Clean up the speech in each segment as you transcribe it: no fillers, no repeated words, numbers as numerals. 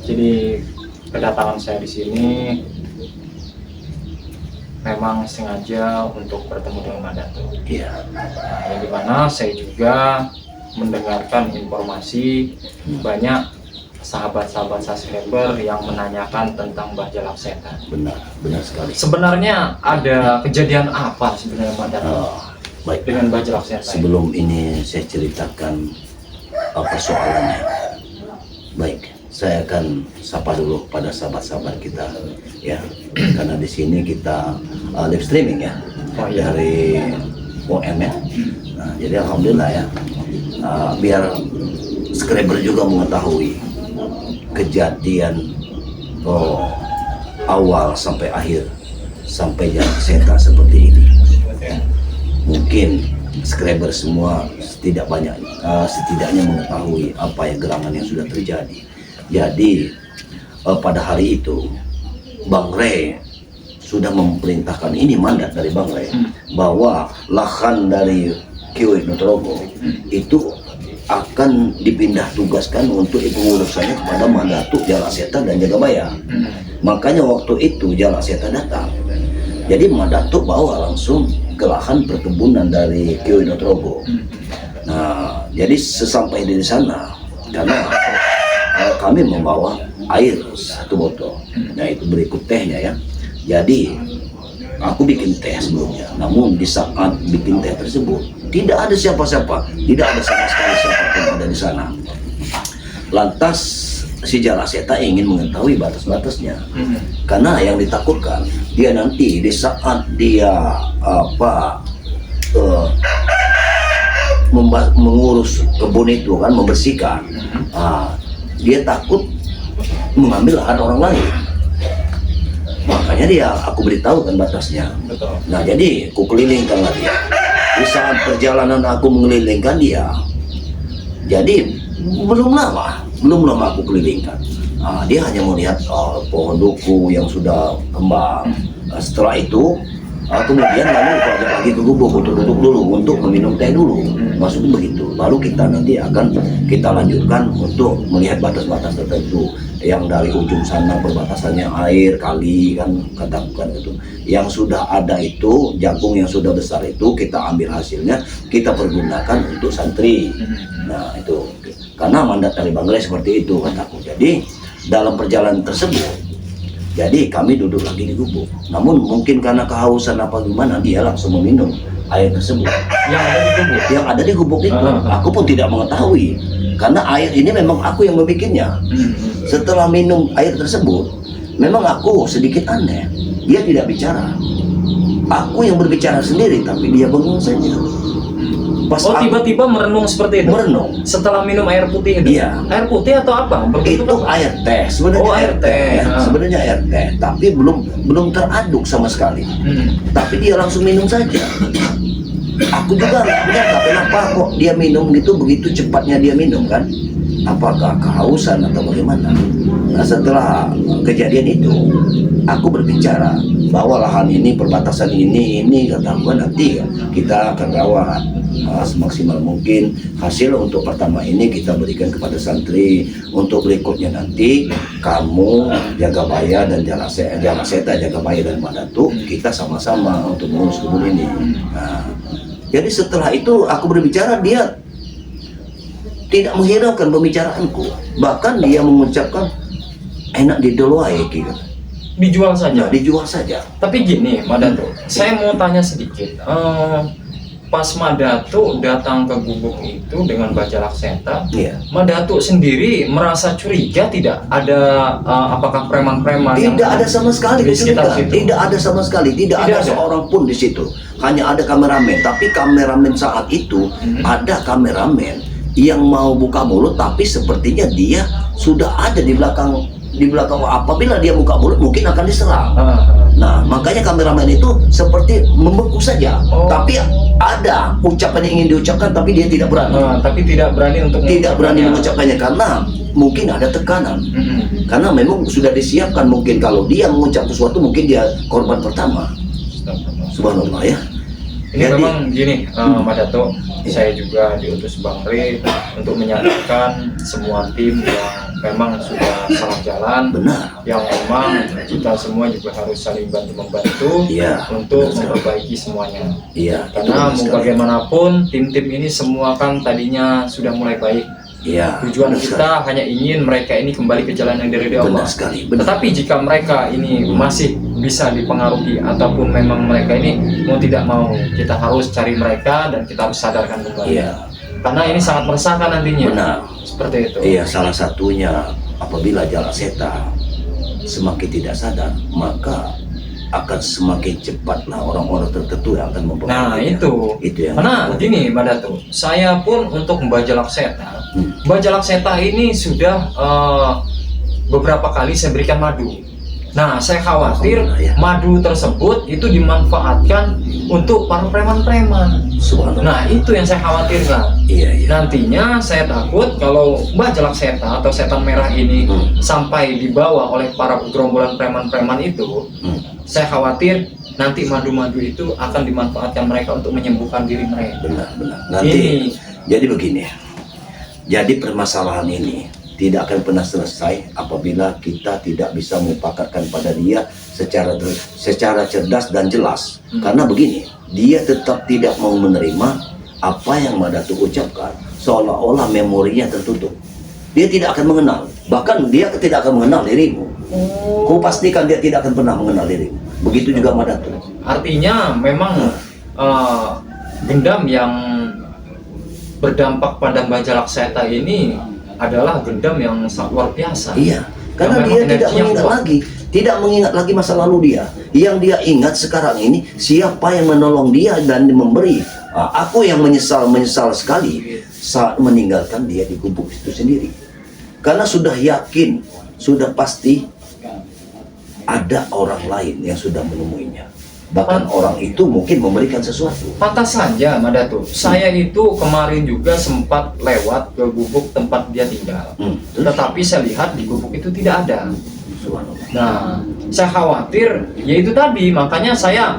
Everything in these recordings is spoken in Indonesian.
Jadi kedatangan saya di sini memang sengaja untuk bertemu dengan Mandato. Iya. Nah, yang dimana saya juga mendengarkan informasi banyak sahabat-sahabat subscriber yang menanyakan tentang Mbah Jalak Setan. Benar sekali. Sebenarnya ada kejadian apa sebenarnya Mandato Baik. dengan Mbah Jalak Setan? Sebelum ini saya ceritakan persoalannya. Baik, saya akan sapa dulu pada sahabat-sahabat kita, ya, karena di sini kita live streaming ya, dari OM ya. Nah, jadi alhamdulillah ya, biar subscriber juga mengetahui kejadian awal sampai akhir sampai Jalak Setan seperti ini. Mungkin subscriber semua setidaknya mengetahui apa yang gerangan yang sudah terjadi. Jadi pada hari itu Bang Rey sudah memerintahkan, ini mandat dari Bang Rey, bahwa lahan dari Kiai Nutrogo itu akan dipindah tugaskan untuk pengurusannya kepada Mandato Jalak Setan dan Jagabaya. Makanya waktu itu Jalak Setan datang. Jadi Mandato bawa langsung ke lahan perkebunan dari Kiai Nutrogo. Nah, jadi sesampai di sana, karena kami membawa air 1 botol. Nah, itu berikut tehnya ya. Jadi aku bikin teh sebelumnya. Namun di saat bikin teh tersebut tidak ada siapa-siapa, tidak ada sama sekali siapapun yang ada di sana. Lantas si Jalak Setan ingin mengetahui batas-batasnya, karena yang ditakutkan dia nanti di saat dia mengurus kebun itu kan, membersihkan, dia takut mengambil lahan orang lain. Makanya aku beritahu kan batasnya. Betul. Nah, jadi aku kelilingkan dia. Di saat perjalanan aku mengelilingkan dia, jadi belum lama aku kelilingkan. Dia hanya melihat pohon duku yang sudah kembang. Setelah itu kemudian lalu pada pagi ke gubuk untuk duduk dulu untuk meminum teh dulu, maksudnya begitu. Lalu kita nanti akan kita lanjutkan untuk melihat batas-batas tertentu yang dari ujung sana perbatasannya air kali kan, katakan itu yang sudah ada itu jagung yang sudah besar itu kita ambil hasilnya, kita pergunakan untuk santri. Nah itu karena mandat dari Bang Rey seperti itu kataku. Jadi dalam perjalanan tersebut, jadi kami duduk lagi di gubuk. Namun mungkin karena kehausan apa gimana, dia langsung meminum air tersebut yang ada di gubuk itu. Aku pun tidak mengetahui, karena air ini memang aku yang membikinnya. Setelah minum air tersebut, memang aku sedikit aneh. Dia tidak bicara, aku yang berbicara sendiri, tapi dia bengong saja. Pas tiba-tiba merenung seperti itu? Merenung. Setelah minum air putih itu? Iya. Air putih atau apa? Itu air teh, sebenarnya air teh. Ya. Sebenarnya air teh, tapi belum teraduk sama sekali. Tapi dia langsung minum saja. Aku juga nggak menyangka kenapa kok dia minum gitu, begitu cepatnya dia minum kan? Apakah kehausan atau bagaimana? Nah, setelah kejadian itu, aku berbicara bahwa lahan ini, perbatasan ini kata gua nanti kita akan rawat semaksimal mungkin. Hasil untuk pertama ini kita berikan kepada santri, untuk berikutnya nanti kamu Jagabaya dan Jalak Setan, Jagabaya dan Mandato, kita sama-sama untuk mengurus kebun ini. Nah, jadi setelah itu aku berbicara, dia tidak menghiraukan pembicaraanku, bahkan dia mengucapkan enak didolai gitu. Dijual saja? Dijual saja. Tapi gini Mandato, saya mau tanya sedikit. Pas Mandato datang ke gubuk itu dengan Mbah Jalak Setan, Mandato sendiri merasa curiga tidak? Ada apakah preman-preman? Tidak ada sama sekali di sekitar situ? Tidak ada sama sekali, tidak ada seorang pun di situ. Hanya ada kameramen, tapi kameramen saat itu ada kameramen yang mau buka mulut, tapi sepertinya dia sudah ada di belakang. Apabila dia buka mulut mungkin akan diserang. Nah, makanya kameramen itu seperti membeku saja. Tapi ada ucapan yang ingin diucapkan, tapi dia tidak berani. Tapi tidak berani untuk mengucapkannya karena mungkin ada tekanan. Karena memang sudah disiapkan, mungkin kalau dia mengucap sesuatu mungkin dia korban pertama. Subhanallah ya. Ini Jadi, memang gini, Pak Dato, saya juga diutus Bang Re untuk menyadarkan semua tim yang memang sudah salah jalan, benar. yang memang kita semua juga harus saling bantu-membantu Iya, untuk benar sekali. memperbaiki semuanya. Iya, itu Karena benar mau sekali. bagaimanapun tim-tim ini semua kan tadinya sudah mulai baik. Iya, Tujuan benar kita hanya ingin mereka ini kembali ke jalan yang dari Allah. Benar sekali, benar. Tetapi jika mereka ini masih bisa dipengaruhi ataupun memang mereka ini mau tidak mau, kita harus cari mereka dan kita harus sadarkan kembali. Iya, Karena ini sangat meresahkan nantinya. benar. Seperti itu. Iya, salah satunya apabila Jalak Seta semakin tidak sadar, maka akan semakin cepatlah orang-orang tertentu yang akan Nah mempengaruhinya. itu yang karena aku- gini Mbak Dato, saya pun untuk Mbak Jalak Seta, Hmm. Mbak Jalak Seta ini sudah beberapa kali saya berikan madu. Nah saya khawatir Alhamdulillah, ya. madu tersebut itu dimanfaatkan untuk para preman-preman. Subhanallah. Nah itu yang saya khawatirkan. Iya, iya. Nantinya saya takut kalau Mbak Jalak Seta atau setan merah ini sampai dibawa oleh para gerombolan preman-preman itu, saya khawatir nanti madu-madu itu akan dimanfaatkan mereka untuk menyembuhkan diri mereka. Benar, benar. Nanti jadi begini. Jadi permasalahan ini tidak akan pernah selesai apabila kita tidak bisa mempakatkan pada dia secara cerdas dan jelas. Karena begini, dia tetap tidak mau menerima apa yang Madatu ucapkan, seolah-olah memorinya tertutup. Dia tidak akan mengenal, bahkan dia tidak akan mengenal dirimu. Kau pastikan dia tidak akan pernah mengenal dirimu. Begitu juga Madatu. Artinya memang gendam yang berdampak pada Mbak Jalak Seta ini adalah gendam yang sangat luar biasa. Iya, karena Yang dia memang tidak energinya mengingat kuat. lagi, tidak mengingat lagi masa lalu dia. Yang dia ingat sekarang ini siapa yang menolong dia dan memberi. Aku yang menyesal sekali saat meninggalkan dia di gubuk itu sendiri. Karena sudah yakin, sudah pasti ada orang lain yang sudah menemuinya. Bahkan orang itu mungkin memberikan sesuatu. Pantas saja, Madatu. Saya itu kemarin juga sempat lewat ke gubuk tempat dia tinggal. Terus? Tetapi saya lihat di gubuk itu tidak ada. Subhanallah. Nah, saya khawatir, yaitu tadi makanya saya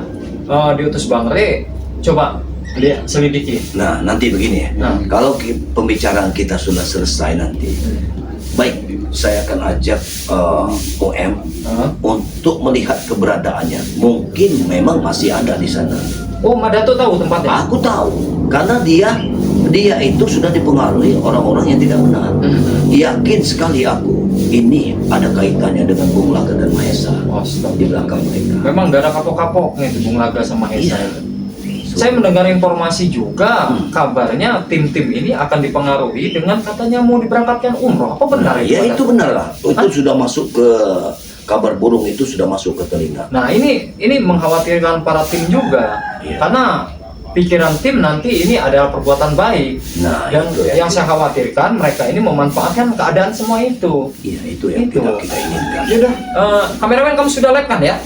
diutus Bang Re, coba lihat selidiki. Nah, nanti begini ya. Nah. Kalau pembicaraan kita sudah selesai nanti, baik, saya akan ajak OM untuk melihat keberadaannya. Mungkin memang masih ada di sana. Oh, Madatu tahu tempatnya? Aku tahu, karena dia itu sudah dipengaruhi orang-orang yang tidak benar. Yakin sekali aku, ini ada kaitannya dengan Bung Laga dan Mahesa di belakang mereka. Memang gak ada kapok-kapoknya itu Bung Laga sama Esa. Iya. Itu. Saya mendengar informasi juga, kabarnya tim-tim ini akan dipengaruhi dengan katanya mau diberangkatkan umroh. Apa benar Ya Madatu? itu benar lah. Itu sudah masuk ke kabar burung, itu sudah masuk ke telinga. Nah ini mengkhawatirkan para tim juga, Iya. karena pikiran tim nanti ini adalah perbuatan baik. Nah, Dan itu ya. yang saya khawatirkan mereka ini memanfaatkan keadaan semua itu. Iya, itu yang Itu. tidak kita inginkan. Yaudah, kameramen kamu sudah live kan ya?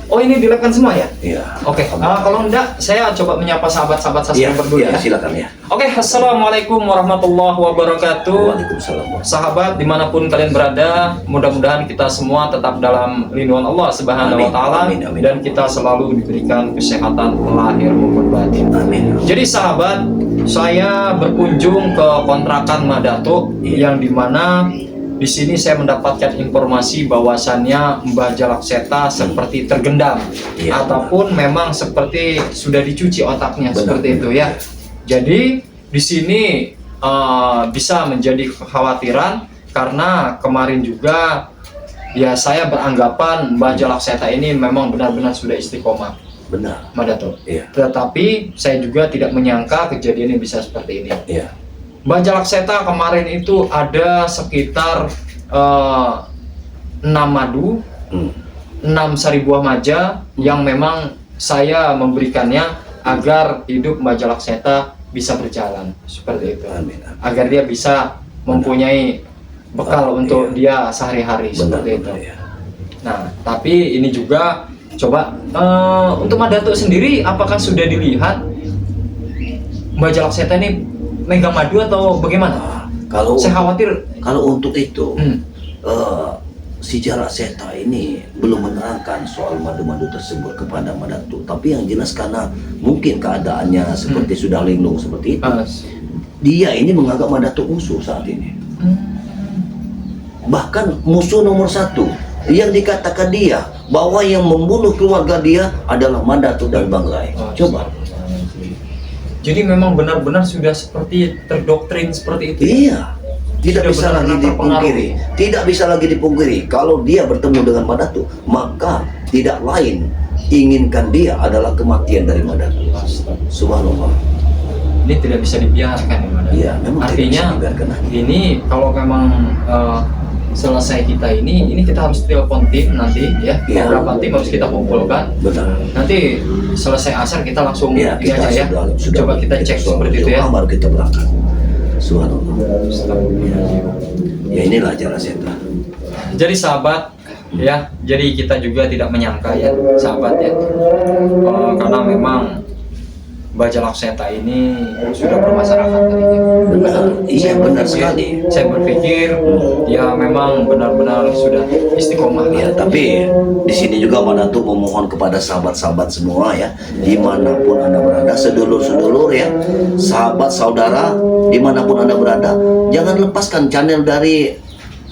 Oh ini di live kan semua ya? Iya. Oke, kalau enggak saya coba menyapa sahabat-sahabat Iya, subscriber dulu iya, ya. silakan ya. Oke, assalamualaikum warahmatullahi wabarakatuh. Waalaikumsalam. Sahabat dimanapun kalian berada, mudah-mudahan kita semua tetap dalam lindungan Allah Subhanahu wa Amin, Ta'ala, amin, amin. dan kita selalu diberikan kesehatan lahir maupun batin. Amin. Jadi sahabat, saya berkunjung ke kontrakan Madato, Iya. yang dimana di sini saya mendapatkan informasi bahwasannya Mbah Jalak Seta seperti tergendam, Iya, ataupun memang seperti sudah dicuci otaknya. Benar, Seperti itu ya. Jadi di sini bisa menjadi kekhawatiran karena kemarin juga ya saya beranggapan Mbah Jalak Seta ini memang benar-benar sudah istiqomah, Benar. Madato. Iya. Tetapi saya juga tidak menyangka kejadian ini bisa seperti ini. Iya. Mbah Jalak Seta kemarin itu ada sekitar 6 madu, 6 sari buah maja yang memang saya memberikannya agar hidup Mbah Jalak Seta bisa berjalan seperti itu. Amin. Agar dia bisa mempunyai bekal untuk dia sehari-hari Benar, seperti itu. benar, ya. Nah, tapi ini juga coba untuk Madato sendiri, apakah sudah dilihat Mbah Jalak Seta ini megang madu atau bagaimana? Kalau Saya khawatir. kalau untuk itu, si Jalak Seta ini belum menerangkan soal madu-madu tersebut kepada Madatu, tapi yang jelas karena mungkin keadaannya seperti sudah linglung seperti itu, dia ini menganggap Madatu musuh saat ini. Bahkan musuh nomor satu yang dikatakan dia bahwa yang membunuh keluarga dia adalah Madatu dan Bang Rai. Coba. Jadi memang benar-benar sudah seperti terdoktrin seperti itu. Iya. Tidak Sudah bisa lagi benar-benar dipungkiri. Tidak bisa lagi dipungkiri. Kalau dia bertemu dengan Madatu, maka tidak lain inginkan dia adalah kematian dari Madatu. Subhanallah. Ini tidak bisa dibiarkan ya, Madatu. Iya, memang tidak Artinya bisa dibiarkan. ini kalau memang selesai kita ini kita harus telepon tim nanti ya. Iya. Beberapa tim harus kita kumpulkan. Benar. Nanti selesai asar kita langsung Ya, ini kita aja ya. Coba kita cek seperti itu ya. Baru kita berangkat. Subhanallah. Ya inilah Jalak Seta. Jadi sahabat ya, jadi kita juga tidak menyangka ya sahabat ya, karena memang Mbah Jalak Seta ini sudah bermasyarakat tadinya. Benar, iya benar sekali. Saya berpikir ya memang benar-benar sudah istiqomah Ya, tapi di sini juga Madatu memohon kepada sahabat-sahabat semua ya, dimanapun Anda berada, sedulur-sedulur ya, sahabat saudara, dimanapun Anda berada, jangan lepaskan channel dari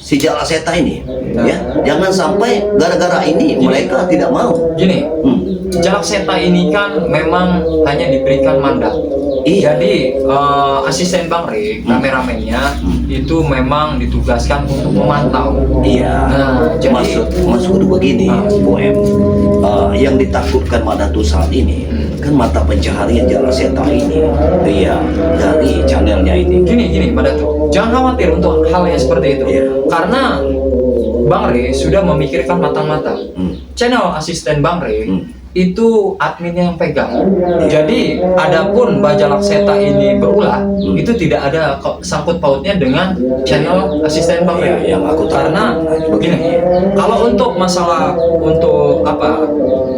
si Jalak Seta ini, ya. Jangan sampai gara-gara ini mereka tidak mau. Gini, Jalak Seta ini kan memang hanya diberikan mandat. Iya. Jadi asisten Bang Rik, kameramennya itu memang ditugaskan untuk memantau. Iya. Nah, jadi maksud begini, Boem, yang ditakutkan Madatu saat ini kan mata pencaharian Jalak Seta ini, iya, dari channelnya ini. gini Mbak Datu, jangan khawatir untuk hal yang seperti itu. Iya. Karena Bang Rik sudah memikirkan matang-matang. Channel asisten Bang Rik itu adminnya yang pegang. Jadi adapun Mbah Jalak Seta ini berulah, itu tidak ada sangkut pautnya dengan channel asisten Bang Rik. Yang aku tahu. Karena begini, kalau untuk masalah untuk apa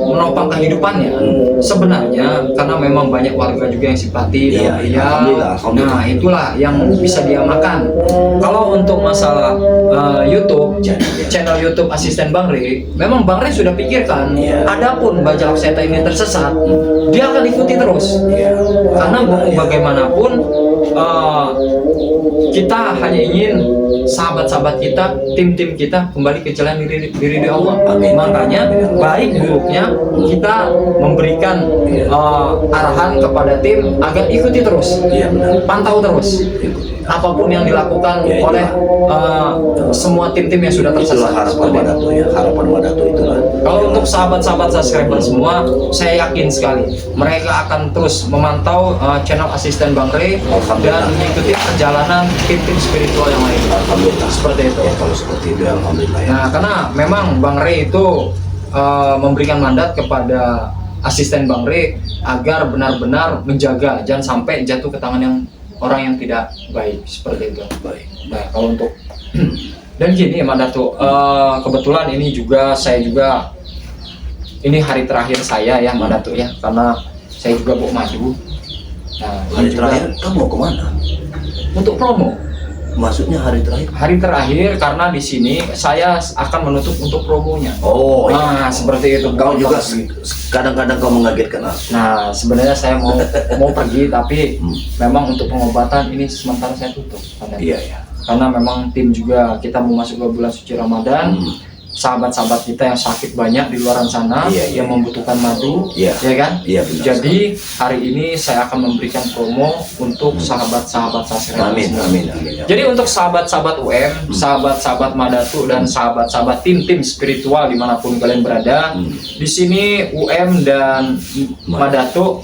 menopang kehidupannya, sebenarnya karena memang banyak warga juga yang simpati dengan dia. Nah itulah yang bisa dia makan. Kalau untuk masalah YouTube, channel YouTube asisten Bang Rik, memang Bang Rik sudah pikirkan. Adapun Mbah Jalak Seta ini tersesat, dia akan ikuti terus. Karena bagaimanapun kita hanya ingin sahabat-sahabat kita, tim-tim kita kembali ke jalan diri Allah. Makanya baik buruknya kita memberikan arahan kepada tim agar ikuti terus, pantau terus apapun yang dilakukan oleh semua tim-tim yang sudah tersesat. Itulah harapan Madatu ya, harapan Madatu itulah. Kalau untuk sahabat-sahabat subscriber semua, saya yakin sekali mereka akan terus memantau channel asisten Bang Rik dan mengikuti perjalanan tim-tim spiritual yang lain. Alhamdulillah. Seperti itu. Ya, kalau seperti itu alhamdulillah ya. Nah, karena memang Bang Rik itu memberikan mandat kepada asisten Bang Rik agar benar-benar menjaga, jangan sampai jatuh ke tangan yang orang yang tidak baik, seperti itu. Baik. Nah, kalau untuk dan gini Mbak Datu, kebetulan ini juga saya juga ini hari terakhir saya ya Mbak Datu ya, karena saya juga mau maju. Nah, Hari ini terakhir juga kamu mau kemana? untuk promo. Maksudnya hari terakhir? Hari terakhir karena di sini saya akan menutup untuk promonya. Oh, Nah, seperti itu. Kau juga kadang-kadang kau mengagetkan aku. Nah, sebenarnya saya mau pergi, tapi memang untuk pengobatan ini sementara saya tutup. Iya, iya. Karena memang tim juga kita mau masuk ke bulan suci Ramadan. Sahabat-sahabat kita yang sakit banyak di luar sana, yang membutuhkan madu, ya kan? Iya, benar. Jadi hari ini saya akan memberikan promo untuk sahabat-sahabat saya. Amin. Jadi untuk sahabat-sahabat UM, sahabat-sahabat Madatu dan sahabat-sahabat tim-tim spiritual dimanapun kalian berada, di sini UM dan Madatu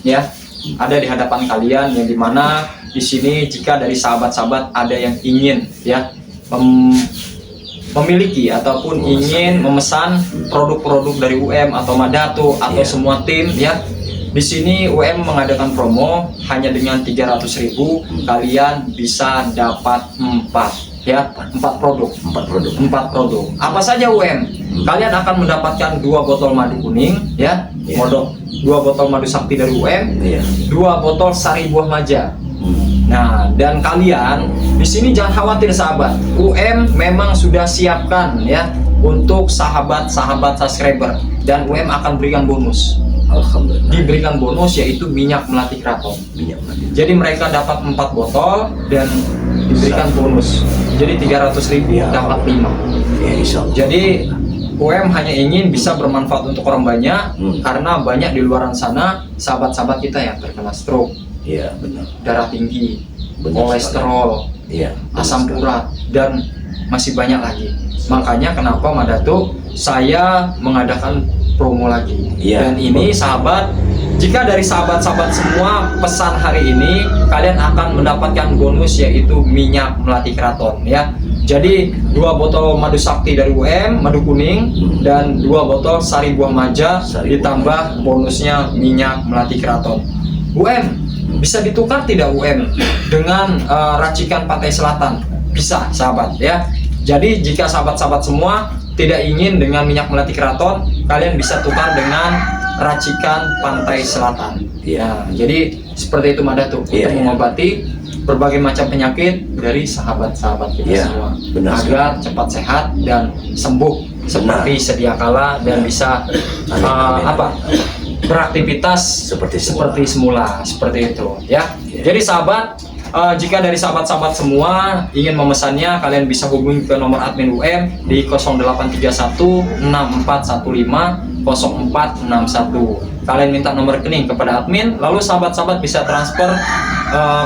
ya ada di hadapan kalian, yang dimana di sini jika dari sahabat-sahabat ada yang ingin ya memiliki ataupun ingin memesan produk-produk dari UM atau Madatu atau semua tim ya. Di sini UM mengadakan promo hanya dengan 300.000 kalian bisa dapat 4 produk. 4 produk. Apa saja UM? Kalian akan mendapatkan 2 botol madu kuning ya. 2 botol madu sakti dari UM, 2 botol sari buah maja. Nah, dan kalian di sini jangan khawatir sahabat. memang sudah siapkan ya untuk sahabat-sahabat subscriber, dan akan berikan bonus. Alhamdulillah. Diberikan bonus yaitu minyak melati keraton. Jadi mereka dapat 4 botol dan diberikan bonus. Jadi 300.000 Ya, dapat 5. Ya, insya Allah. Jadi hanya ingin bisa bermanfaat untuk orang banyak, karena banyak di luar sana sahabat-sahabat kita yang terkena stroke, Iya, benar. darah tinggi, Benar kolesterol, Iya. asam urat, dan masih banyak lagi. Makanya kenapa Madatu saya mengadakan promo lagi. Iya, Dan ini sahabat, jika dari sahabat-sahabat semua pesan hari ini, kalian akan mendapatkan bonus yaitu minyak melati keraton ya. Jadi 2 botol madu sakti dari madu kuning, dan 2 botol sari buah maja, ditambah bonusnya minyak melati keraton. Bisa ditukar tidak dengan racikan Pantai Selatan? Bisa sahabat ya. Jadi jika sahabat-sahabat semua tidak ingin dengan minyak melati keraton, kalian bisa tukar dengan racikan Pantai Selatan. Ya, jadi seperti itu Madatu, untuk mengobati berbagai macam penyakit dari sahabat-sahabat kita semua, agar cepat sehat dan sembuh seperti sedia kala, dan bisa beraktivitas seperti semula seperti itu ya. Jadi sahabat, jika dari sahabat-sahabat semua ingin memesannya, kalian bisa hubungi ke nomor admin di 0831 6415 0461. Kalian minta nomor rekening kepada admin, lalu sahabat-sahabat bisa transfer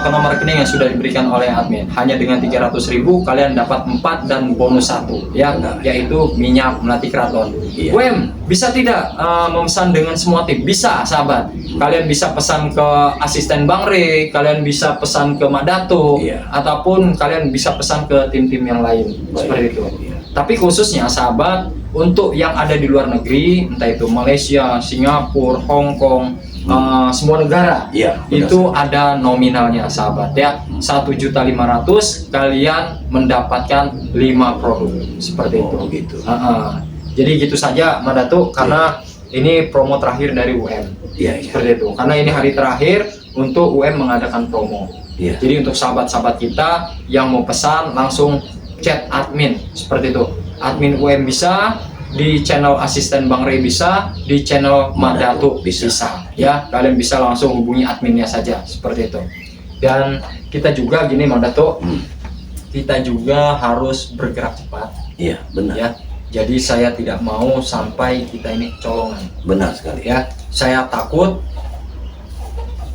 ke nomor rekening yang sudah diberikan oleh admin. Hanya dengan 300.000 kalian dapat 4 dan bonus 1 ya, yaitu minyak melati keraton. Bisa tidak memesan dengan semua tim? Bisa sahabat. Kalian bisa pesan ke asisten Bang Re, kalian bisa pesan ke Madatu, ataupun kalian bisa pesan ke tim-tim yang lain seperti itu. Tapi khususnya sahabat, untuk yang ada di luar negeri, entah itu Malaysia, Singapura, Hong Kong, semua negara, itu ada nominalnya sahabat ya. 1.500.000 kalian mendapatkan 5 produk seperti itu. Jadi gitu saja Madatu, karena ini promo terakhir dari seperti itu. Karena ini hari terakhir untuk mengadakan promo. Jadi untuk sahabat-sahabat kita yang mau pesan, langsung chat admin seperti itu. Admin bisa, di channel asisten Bang Re bisa, di channel Madatu bisa ya. Kalian bisa langsung hubungi adminnya saja seperti itu. Dan kita juga gini Madatu, kita juga harus bergerak cepat. Iya, benar ya. Jadi saya tidak mau sampai kita ini kecolongan. Benar sekali ya. Saya takut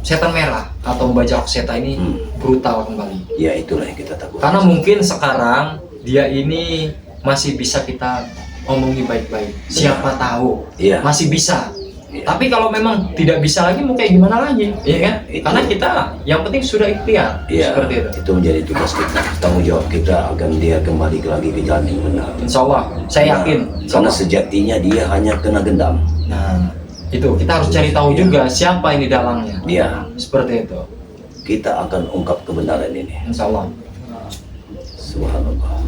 setan merah atau membajak setan ini brutal kembali. Ya, itulah yang kita takut. Karena mungkin sekarang dia ini masih bisa kita omongi baik-baik. Siapa tahu masih bisa. Tapi kalau memang tidak bisa lagi, mau kayak gimana lagi, ya kan? Karena kita yang penting sudah ikhtiar. Seperti itu. Itu menjadi tugas kita, tanggung jawab kita agar dia kembali lagi ke jalan yang benar. Insya Allah, saya yakin. Karena sejatinya dia hanya kena gendam. Nah, itu kita harus cari tahu juga siapa ini dalangnya. Seperti itu. Kita akan ungkap kebenaran ini. Insya Allah. Subhanallah.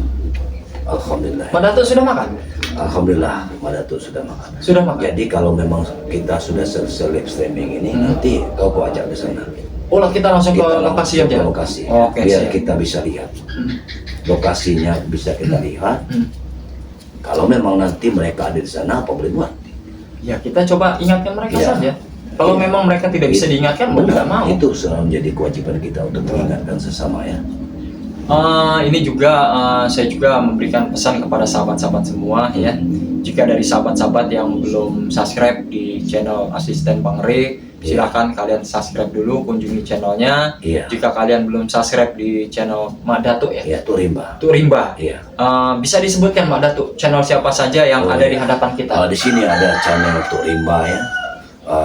Alhamdulillah. Madatu sudah makan? Alhamdulillah, Madatu sudah makan. Sudah makan. Jadi kalau memang kita sudah selesai live streaming ini, nanti kau ajak ke sana. Kita langsung ke lokasi aja. Lokasi. Oke, biar siap. kita bisa lihat. Lokasinya bisa kita lihat. Kalau memang nanti mereka ada di sana, apa boleh buat? Ya, kita coba ingatkan mereka saja. Kalau memang mereka tidak bisa diingatkan, mau tidak mau. Itu selalu menjadi kewajiban kita untuk mengingatkan sesama ya. Ini juga saya juga memberikan pesan kepada sahabat-sahabat semua ya. Jika dari sahabat-sahabat yang belum subscribe di channel asisten Bang Re, silakan kalian subscribe dulu, kunjungi channelnya. Jika kalian belum subscribe di channel Madatu Turimba. Bisa disebutkan Madatu channel siapa saja yang ada di hadapan kita? Di sini ada channel Turimba ya.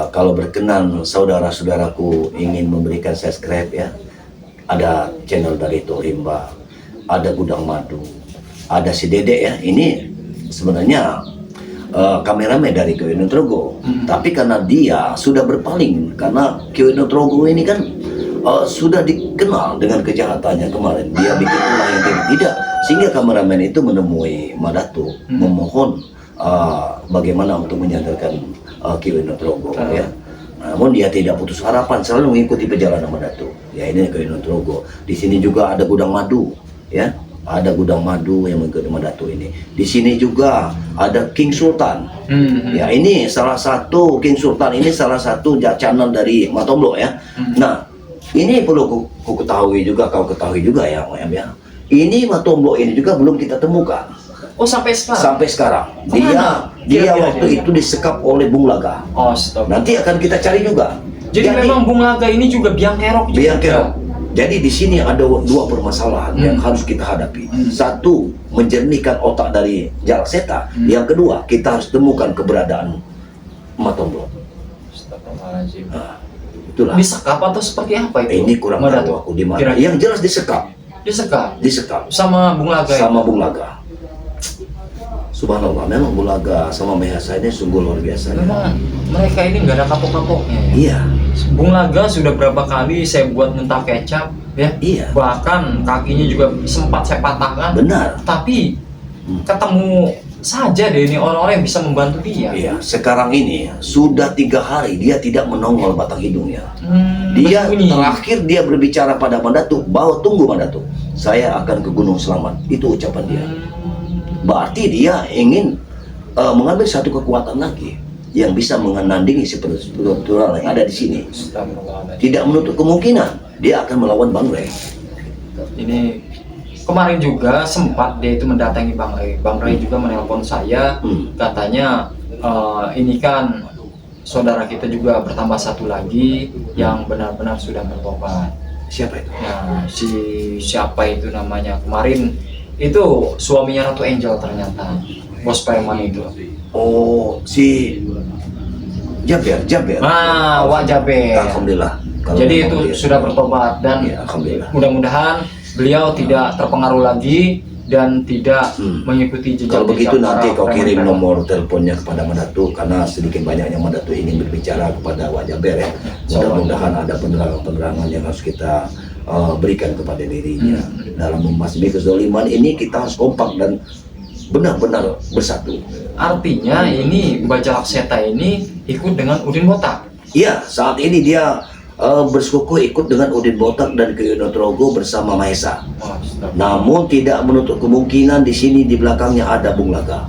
Kalau berkenan saudara-saudaraku ingin memberikan subscribe ya, ada channel dari Turimba, ada Gudang Madu, ada si Dede ya. Ini sebenarnya kameramen dari Kyono Trogo, tapi karena dia sudah berpaling, karena Kyono Trogo ini kan sudah dikenal dengan kejahatannya kemarin, dia bikin ulah yang tidak, sehingga kameramen itu menemui Madatu memohon bagaimana untuk menyadarkan Kyono Trogo ya. Namun dia tidak putus harapan, selalu mengikuti perjalanan Mandatu. Ya, ini ke Gunung Trogo. Di sini juga ada gudang madu, ya. Ada gudang madu yang mengikuti Mandatu ini. Di sini juga ada King Sultan. Ya, ini salah satu King Sultan ini salah satu channel dari Matomblo ya. Nah, ini perlu ku ketahui juga, kau ketahui juga ya, OM ya. Ini Matomblo ini juga belum kita temukan. Oh, sampai sekarang? Sampai sekarang. Kemana? Dia waktu itu disekap oleh Bung Laga. Oh, stop. Nanti akan kita cari juga. Jadi memang Bung Laga ini juga biang kerok juga. Biang kerok. Jadi di sini ada dua permasalahan yang harus kita hadapi. Satu, menjernihkan otak dari Jalak Seta. Yang kedua, kita harus temukan keberadaan Matomblo. Astagfirullahaladzim. Nah, itulah. Disekap atau seperti apa itu? Ini kurang tahu aku di mana. Yang jelas disekap. Disekap sama Bung Laga. Sama Bung Laga. Subhanallah, memang Bung Laga sama Mahesa ini sungguh luar biasa. Memang mereka ini nggak ada kapok-kapoknya. Iya. Bung Laga sudah berapa kali saya buat mentah kecap, ya. Iya. Bahkan kakinya juga sempat saya patahkan. Benar. Tapi ketemu saja deh ini orang-orang yang bisa membantu dia. Iya. Sekarang ini sudah 3 hari dia tidak menongol batang hidungnya. Dia berbunyi. terakhir dia berbicara pada Mandatu bahwa tunggu Mandatu, saya akan ke Gunung Selamat. Itu ucapan dia. Berarti dia ingin mengambil satu kekuatan lagi yang bisa menandingi spiritual yang ada di sini. Tidak menutup kemungkinan dia akan melawan Bang Ray. Ini kemarin juga sempat dia itu mendatangi Bang Ray. Bang Ray juga menelpon saya, katanya ini kan saudara kita juga bertambah satu lagi yang benar-benar sudah bertobat. Siapa itu? Nah, siapa itu namanya kemarin? Itu suaminya Ratu Angel ternyata, bos preman itu. Oh, si Jaber. Wak Jaber. Alhamdulillah. Jadi itu sudah bertobat dan ya, alhamdulillah. Mudah-mudahan beliau tidak terpengaruh lagi dan tidak mengikuti jejak. Kalau begitu nanti kau kirim preman-preman. nomor teleponnya kepada Mandatu, karena sedikit banyaknya Mandatu ingin berbicara kepada Wak Jaber ya. Mudah-mudahan ada penerangan-penerangan yang harus kita berikan kepada dirinya. Dalam membasmi kezaliman ini kita harus kompak dan benar-benar bersatu. Artinya ini Mbah Jalak Seta ini ikut dengan Udin Botak. Iya, saat ini dia bersekuku ikut dengan Udin Botak dan ke Gunung Trogo bersama Mahesa. Namun tidak menutup kemungkinan di sini di belakangnya ada Bung Laga.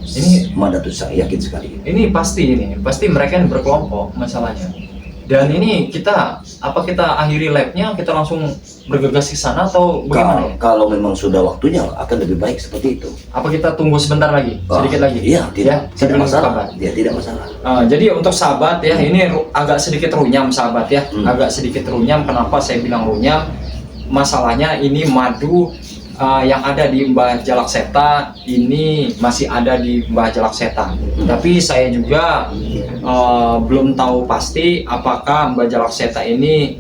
Ini Mandatu saya yakin sekali. Ini pasti mereka yang berkelompok masalahnya. Dan ini kita akhiri labnya, kita langsung bergegas ke sana atau bagaimana ya? Kalau memang sudah waktunya akan lebih baik seperti itu. Apa kita tunggu sebentar lagi, sedikit lagi? Iya, tidak sebelum masalah. kabar? Ya, tidak masalah. Jadi untuk sahabat ya, ini agak sedikit runyam sahabat ya, agak sedikit runyam. Kenapa saya bilang runyam? Masalahnya ini madu yang ada di Mbah Jalak Seta ini masih ada di Mbah Jalak Seta. Tapi saya juga belum tahu pasti apakah Mbah Jalak Seta ini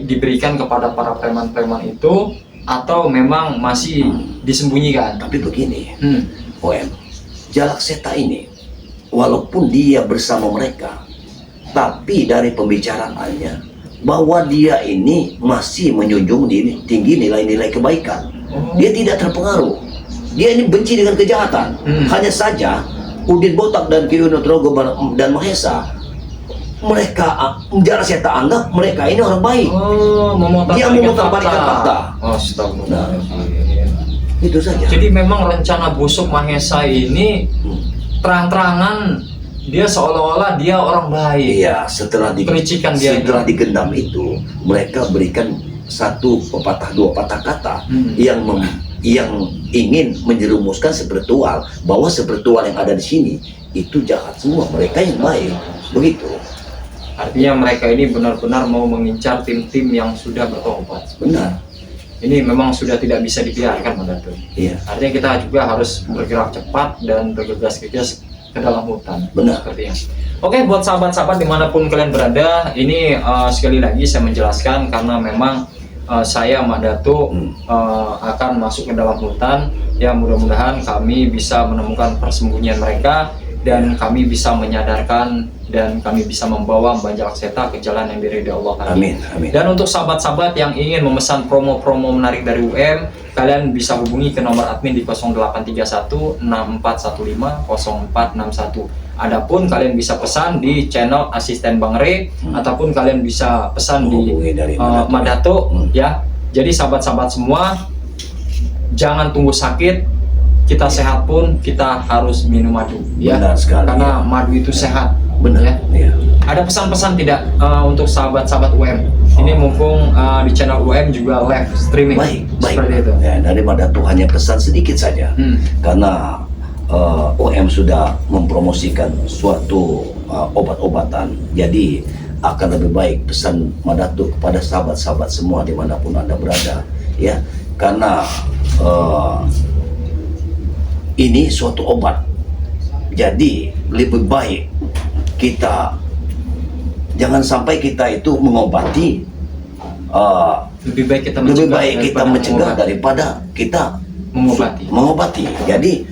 diberikan kepada para preman-preman itu atau memang masih disembunyikan. Tapi begini, OM, Jalak Seta ini walaupun dia bersama mereka, tapi dari pembicaraannya bahwa dia ini masih menjunjung tinggi nilai-nilai kebaikan. Dia tidak terpengaruh. Dia ini benci dengan kejahatan. Hanya saja Udin Botak dan Ki Gunung Trogo dan Mahesa, mereka Jalak Seta anggap mereka ini orang baik. Dia memutarbalikkan fakta. Itu saja. Jadi memang rencana busuk Mahesa ini terang-terangan dia seolah-olah dia orang baik. Iya, setelah digendam itu, mereka berikan satu dua patah kata yang ingin menjerumuskan spiritual, bahwa spiritual yang ada di sini itu jahat semua, mereka yang baik. Begitu. Artinya mereka ini benar-benar mau mengincar tim-tim yang sudah bertobat. Benar. Ini memang sudah tidak bisa dibiarkan, Mandatu. Iya. Artinya kita juga harus bergerak cepat dan bergegas-gegas ke dalam hutan. Benar. Sepertinya. Oke, buat sahabat-sahabat dimanapun kalian berada, ini sekali lagi saya menjelaskan karena memang saya Mandatu akan masuk ke dalam hutan. Ya, mudah-mudahan kami bisa menemukan persembunyian mereka dan kami bisa menyadarkan dan kami bisa membawa Mbah Jalak Seta ke jalan yang diridhoi Allah. Amin, amin. Dan untuk sahabat-sahabat yang ingin memesan promo-promo menarik dari UM, kalian bisa hubungi ke nomor admin di 0831 6415 0461. Adapun kalian bisa pesan di channel asisten Bang Re, ataupun kalian bisa pesan di Madato ya. Jadi sahabat-sahabat semua, jangan tunggu sakit, kita sehat pun kita harus minum madu ya. Benar sekali, karena madu itu sehat. Benar ya. Ya. Ada pesan-pesan tidak untuk sahabat-sahabat UM? Ini mumpung di channel UM juga live streaming. Baik. Seperti itu. Ya, dari Madato hanya pesan sedikit saja, karena OM sudah mempromosikan suatu obat-obatan. Jadi akan lebih baik pesan Madato kepada sahabat-sahabat semua dimanapun Anda berada, ya, karena ini suatu obat. Jadi lebih baik kita jangan sampai kita itu mengobati. Lebih baik kita mencegah daripada kita mengobati. Jadi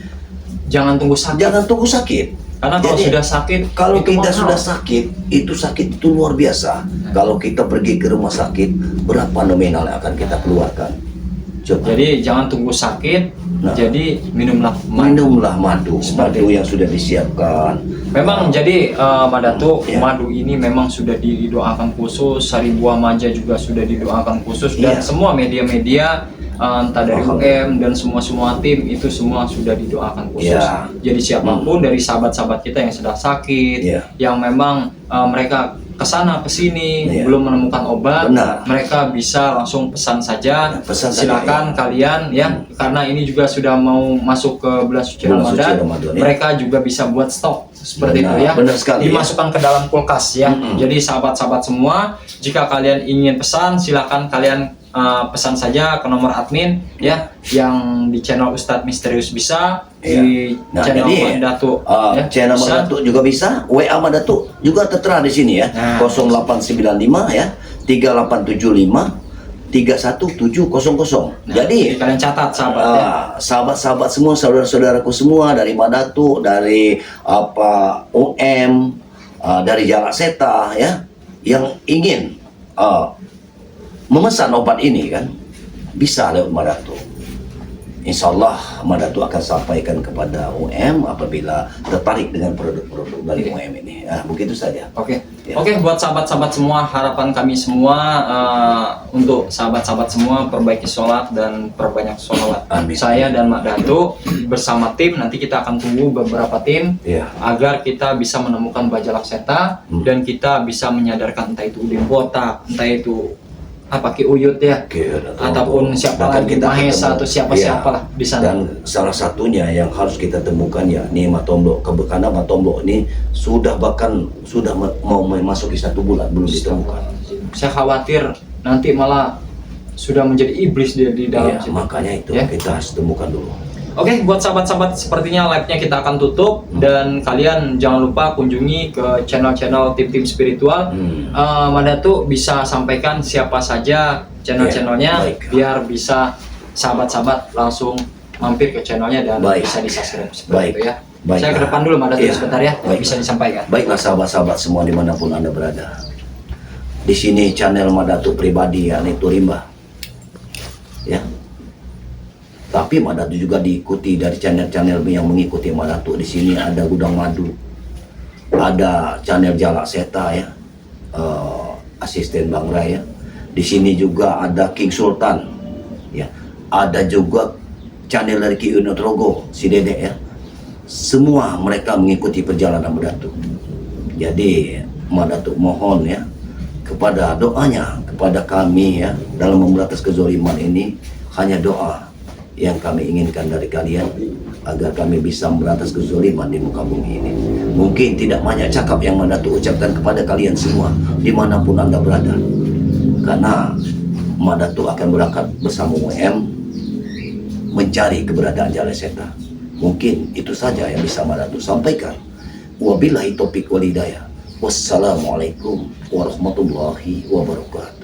jangan tunggu sakit. Karena kalau sudah sakit, kalau kita mahal. sudah sakit, itu sakit itu luar biasa. Kalau kita pergi ke rumah sakit, berapa nominal yang akan kita keluarkan? Coba. Jadi jangan tunggu sakit. Jadi minumlah madu yang sudah disiapkan. Memang jadi Madato, madu ini memang sudah didoakan khusus, Sari Buah Manja juga sudah didoakan khusus, dan semua media-media entah dari UM dan semua tim itu semua sudah didoakan khusus. Jadi siapapun dari sahabat-sahabat kita yang sedang sakit, yang memang mereka kesana kesini belum menemukan obat, mereka bisa langsung pesan saja. Silakan kalian ya, karena ini juga sudah mau masuk ke bulan suci Ramadan, mereka juga bisa buat stok seperti itu ya. Dimasukkan ke dalam kulkas ya. Jadi sahabat-sahabat semua, jika kalian ingin pesan, silakan kalian pesan saja ke nomor admin ya, yang di channel Ustadz Misterius bisa, di channel Madato channel Madato juga bisa, WA Madato juga tertera di sini ya. 0895 ya 3875 31700. Jadi kalian catat sahabat ya. Sahabat-sahabat semua, saudara-saudaraku semua dari Madato, dari UM, dari Jalak Seta ya, yang ingin memesan obat ini kan, bisa lewat Madato. Insya Allah Madato akan sampaikan kepada UM apabila tertarik dengan produk-produk dari UM ini. Begitu saja. Oke, buat sahabat-sahabat semua, harapan kami semua untuk sahabat-sahabat semua, perbaiki sholat dan perbanyak sholawat. Saya dan Madato bersama tim, nanti kita akan tunggu beberapa tim agar kita bisa menemukan Bajak Lakseta dan kita bisa menyadarkan entah itu Udin Botak, entah itu Ki Uyut ya, ataupun siapa lagi, Mahesa atau siapa-siapa lah di sana. Dan salah satunya yang harus kita temukan ya, nih Matomblo, karena Matomblo ini sudah mau memasuki 1 bulan belum ditemukan. Saya khawatir nanti malah sudah menjadi iblis dia di dalam situ. Makanya itu kita harus temukan dulu. Oke, buat sahabat-sahabat, sepertinya live-nya kita akan tutup, dan kalian jangan lupa kunjungi ke channel-channel tim-tim spiritual. Madato bisa sampaikan siapa saja channel-channelnya, biar bisa sahabat-sahabat langsung mampir ke channelnya dan bisa di-subscribe seperti itu ya. Saya ke depan dulu Madato sebentar ya, bisa disampaikan. Baiklah sahabat-sahabat semua dimanapun Anda berada. Di sini channel Madato pribadi, yakni Turimba. Ya. Tapi Madato juga diikuti dari channel-channel yang mengikuti Madato. Di sini ada Gudang Madu, ada channel Jalak Seta ya, asisten Bang Raya. Di sini juga ada King Sultan, ya, ada juga channel dari Ki Unut Rogo, si Dedek ya. Semua mereka mengikuti perjalanan Madato. Jadi Madato mohon ya kepada doanya kepada kami ya, dalam memberantas kezaliman ini, hanya doa yang kami inginkan dari kalian agar kami bisa memberantas kezaliman di muka bumi ini. Mungkin tidak banyak cakap yang Madato ucapkan kepada kalian semua dimanapun Anda berada, karena Madato akan berangkat bersama UM mencari keberadaan Jalak Seta. Mungkin itu saja yang bisa Madato sampaikan. Wabillahi taufiq wal hidayah. Wassalamualaikum warahmatullahi wabarakatuh.